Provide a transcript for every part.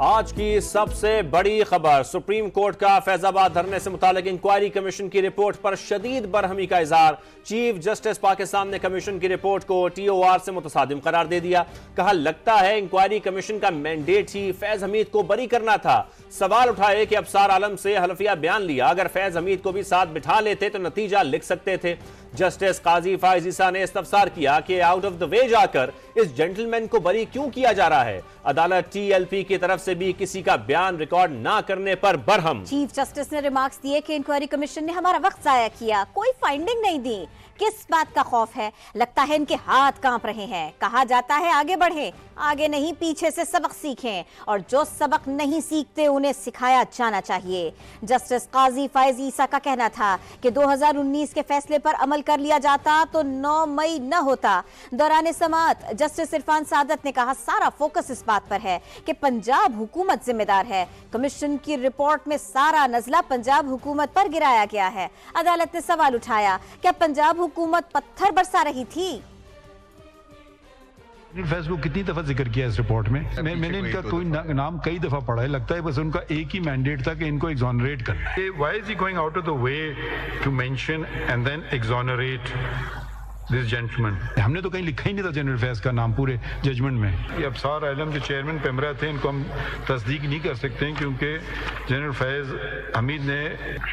آج کی سب سے بڑی خبر، سپریم کورٹ کا فیض آباد دھرنے سے متعلق انکوائری کمیشن کی رپورٹ پر شدید برہمی کا اظہار۔ چیف جسٹس پاکستان نے کمیشن کی رپورٹ کو ٹی او آر سے متصادم قرار دے دیا۔ کہا لگتا ہے انکوائری کمیشن کا مینڈیٹ ہی فیض حمید کو بری کرنا تھا۔ سوال اٹھائے کہ ابصار عالم سے حلفیہ بیان لیا، اگر فیض حمید کو بھی ساتھ بٹھا لیتے تو نتیجہ لکھ سکتے تھے۔ جسٹس قاضی فائز عیسیٰ نے استفسار کیا کہ آؤٹ آف دا وے جا کر اس جنٹلمین کو بری کیوں کیا جا رہا ہے؟ عدالت ٹی ایل پی کی طرف سے بھی کسی کا بیان ریکارڈ نہ کرنے پر برہم۔ چیف جسٹس نے ریمارکس دیے کہ انکوائری کمیشن نے ہمارا وقت ضائع کیا، کوئی فائنڈنگ نہیں دی۔ کس بات کا خوف ہے؟ لگتا ہے ان کے ہاتھ کانپ رہے ہیں۔ کہا جاتا ہے آگے بڑھیں، آگے نہیں پیچھے سے سبق سیکھیں، اور جو سبق نہیں سیکھتے انہیں سکھایا جانا چاہیے۔ جسٹس قاضی فائز عیسیٰ کا کہنا تھا کہ 2019 کے فیصلے پر عمل کر لیا جاتا تو 9 مئی نہ ہوتا۔ دوران سماعت جسٹس عرفان سعادت نے کہا سارا فوکس اس بات پر ہے کہ پنجاب حکومت ذمہ دار ہے۔ کمیشن کی رپورٹ میں سارا نزلہ پنجاب حکومت پر گرایا گیا ہے۔ عدالت نے سوال اٹھایا کیا پنجاب حکومت پتھر برسا رہی تھی؟ فیض کو کتنی دفعہ ذکر کیا اس رپورٹ میں نے ان کا کوئی نام کئی دفعہ پڑھا ہے، لگتا ہے بس ان کا ایک ہی مینڈیٹ تھا کہ ان کو ایگزونریٹ کرنا ہے۔ Why is he going out of the way to mention and then exonerate this gentleman؟ ہم نے تو کہیں لکھا ہی نہیں تھا جنرل فیض کا نام پورے ججمنٹ میں۔ یہ ابصار عالم جو چیئرمین پیمرا تھے ان کو ہم تصدیق نہیں کر سکتے ہیں کیونکہ جنرل فیض حمید نے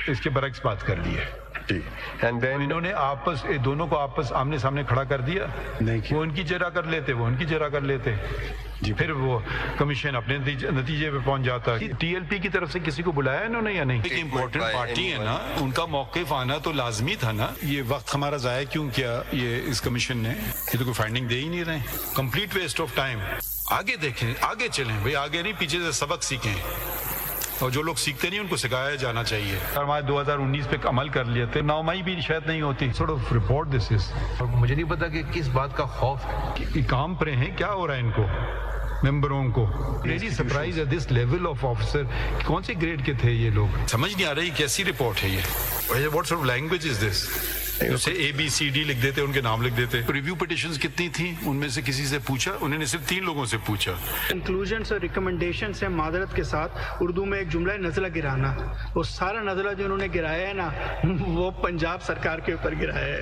اس کے برعکس بات کر لی ہے۔ انہوں نے دونوں کو آپس آمنے سامنے کھڑا کر دیا، وہ ان کی جرح کر لیتے، وہ ان کی جرح کر لیتے، پھر وہ کمیشن اپنے نتیجے پہ پہنچ جاتا۔ ٹی ایل پی کی طرف سے کسی کو بلایا انہوں نے یا نہیں؟ ایک امپورٹنٹ پارٹی ہے نا، ان کا موقف آنا تو لازمی تھا نا۔ یہ وقت ہمارا ضائع کیوں کیا یہ اس کمیشن نے؟ یہ تو کوئی فائنڈنگ دے ہی نہیں رہے، کمپلیٹ ویسٹ آف ٹائم۔ آگے دیکھیں، آگے چلیں بھائی، آگے نہیں پیچھے سے سبق سیکھیں، اور جو لوگ سیکھتے نہیں ان کو سکھایا جانا چاہیے۔ ہمارے 2019 پہ عمل کر لیے تھے، 9 مئی بھی شاید نہیں ہوتی۔ سورٹ آف رپورٹ دس از، مجھے نہیں پتا کہ کس بات کا خوف ہے، کہ کام پر ہیں، کیا ہو رہا ہے ان کو، ممبروں کو۔ Really surprise at this level of officer, کون سے گریڈ کے تھے یہ لوگ؟ سمجھ نہیں آ رہی کیسی رپورٹ ہے یہ، what sort of language is this? اسے اے بی سی ڈی لکھ دیتے، ان کے نام لکھ دیتے۔ ریویو پٹیشنز کتنی تھیں؟ ان میں سے کسی سے پوچھا؟ انہوں نے صرف 3 لوگوں سے پوچھا۔ انکلوژنس اور ریکمنڈیشن سے معذرت کے ساتھ اردو میں ایک جملہ ہے نزلہ گرانا، وہ سارا نزلہ جو انہوں نے گرایا ہے نا وہ پنجاب سرکار کے اوپر گرایا ہے۔